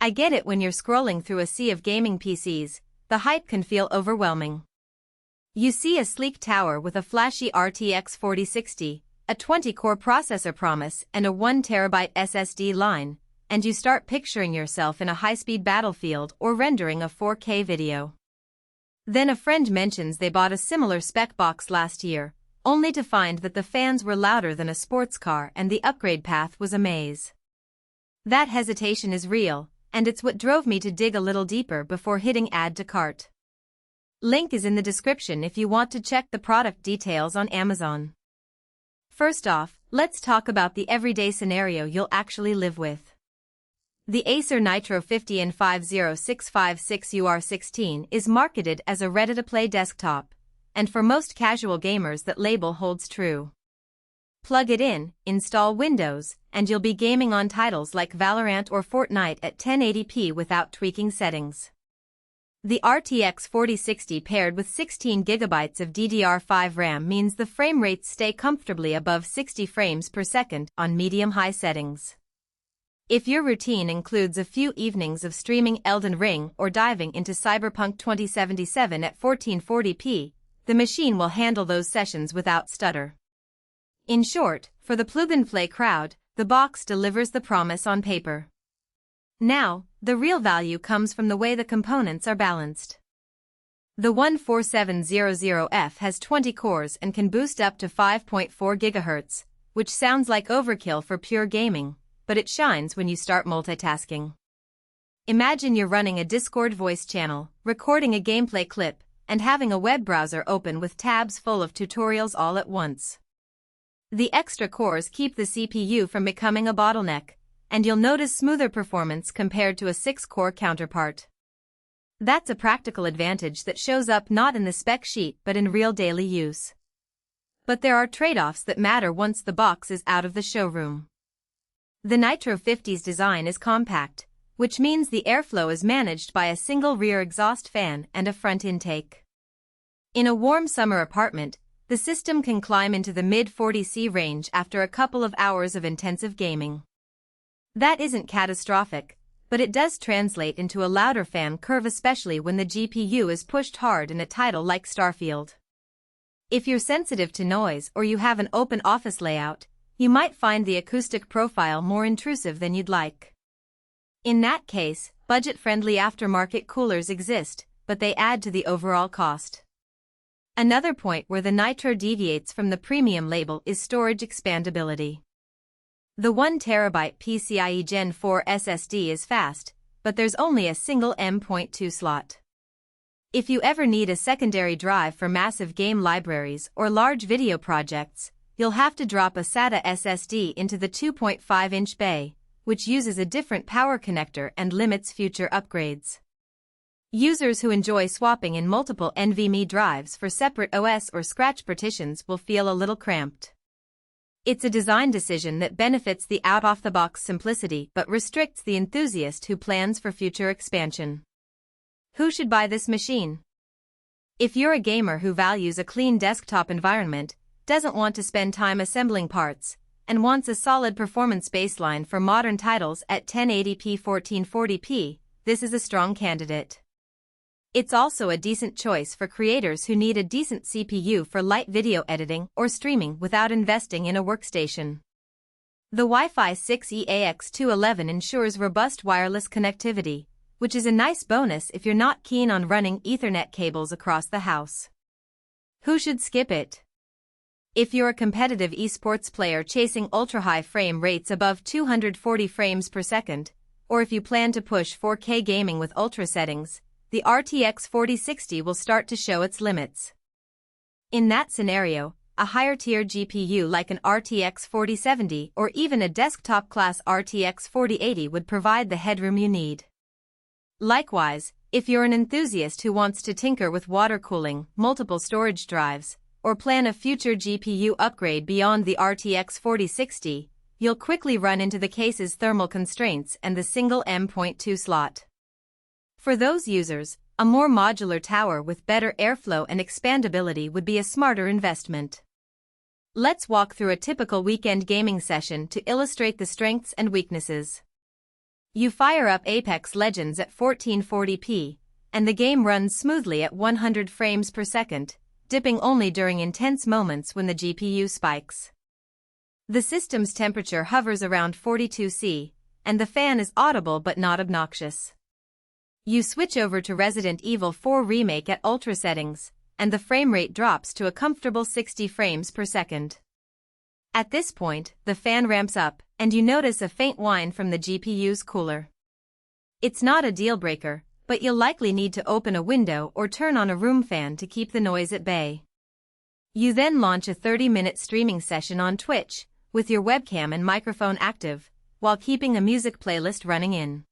I get it. When you're scrolling through a sea of gaming PCs, the hype can feel overwhelming. You see a sleek tower with a flashy RTX 4060, a 20-core processor promise and a 1TB SSD line, and you start picturing yourself in a high-speed battlefield or rendering a 4K video. Then a friend mentions they bought a similar spec box last year, only to find that the fans were louder than a sports car and the upgrade path was a maze. That hesitation is real, and it's what drove me to dig a little deeper before hitting add to cart. Link is in the description if you want to check the product details on Amazon. First off, let's talk about the everyday scenario you'll actually live with. The Acer Nitro 50 N50 UR16 is marketed as a ready-to-play desktop, and for most casual gamers that label holds true. Plug it in, install Windows, and you'll be gaming on titles like Valorant or Fortnite at 1080p without tweaking settings. The RTX 4060 paired with 16GB of DDR5 RAM means the frame rates stay comfortably above 60 frames per second on medium-high settings. If your routine includes a few evenings of streaming Elden Ring or diving into Cyberpunk 2077 at 1440p, the machine will handle those sessions without stutter. In short, for the plug-and-play crowd, the box delivers the promise on paper. Now, the real value comes from the way the components are balanced. The 14700F has 20 cores and can boost up to 5.4 GHz, which sounds like overkill for pure gaming, but it shines when you start multitasking. Imagine you're running a Discord voice channel, recording a gameplay clip, and having a web browser open with tabs full of tutorials all at once. The extra cores keep the CPU from becoming a bottleneck, and you'll notice smoother performance compared to a 6-core counterpart. That's a practical advantage that shows up not in the spec sheet but in real daily use. But there are trade-offs that matter once the box is out of the showroom. The Nitro 50's design is compact, which means the airflow is managed by a single rear exhaust fan and a front intake. In a warm summer apartment, the system can climb into the mid-40°C range after a couple of hours of intensive gaming. That isn't catastrophic, but it does translate into a louder fan curve, especially when the GPU is pushed hard in a title like Starfield. If you're sensitive to noise or you have an open office layout, you might find the acoustic profile more intrusive than you'd like. In that case, budget-friendly aftermarket coolers exist, but they add to the overall cost. Another point where the Nitro deviates from the premium label is storage expandability. The 1TB PCIe Gen4 SSD is fast, but there's only a single M.2 slot. If you ever need a secondary drive for massive game libraries or large video projects, you'll have to drop a SATA SSD into the 2.5-inch bay, which uses a different power connector and limits future upgrades. Users who enjoy swapping in multiple NVMe drives for separate OS or scratch partitions will feel a little cramped. It's a design decision that benefits the out-of-the-box simplicity but restricts the enthusiast who plans for future expansion. Who should buy this machine? If you're a gamer who values a clean desktop environment, doesn't want to spend time assembling parts, and wants a solid performance baseline for modern titles at 1080p 1440p, this is a strong candidate. It's also a decent choice for creators who need a decent CPU for light video editing or streaming without investing in a workstation. The Wi-Fi 6E-AX211 ensures robust wireless connectivity, which is a nice bonus if you're not keen on running Ethernet cables across the house. Who should skip it? If you're a competitive esports player chasing ultra-high frame rates above 240 frames per second, or if you plan to push 4K gaming with ultra settings, the RTX 4060 will start to show its limits. In that scenario, a higher-tier GPU like an RTX 4070 or even a desktop-class RTX 4080 would provide the headroom you need. Likewise, if you're an enthusiast who wants to tinker with water cooling, multiple storage drives, or plan a future GPU upgrade beyond the RTX 4060, you'll quickly run into the case's thermal constraints and the single M.2 slot. For those users, a more modular tower with better airflow and expandability would be a smarter investment. Let's walk through a typical weekend gaming session to illustrate the strengths and weaknesses. You fire up Apex Legends at 1440p, and the game runs smoothly at 100 frames per second, dipping only during intense moments when the GPU spikes. The system's temperature hovers around 42°C, and the fan is audible but not obnoxious. You switch over to Resident Evil 4 Remake at ultra settings, and the frame rate drops to a comfortable 60 frames per second. At this point, the fan ramps up, and you notice a faint whine from the GPU's cooler. It's not a deal-breaker, but you'll likely need to open a window or turn on a room fan to keep the noise at bay. You then launch a 30-minute streaming session on Twitch, with your webcam and microphone active, while keeping a music playlist running in.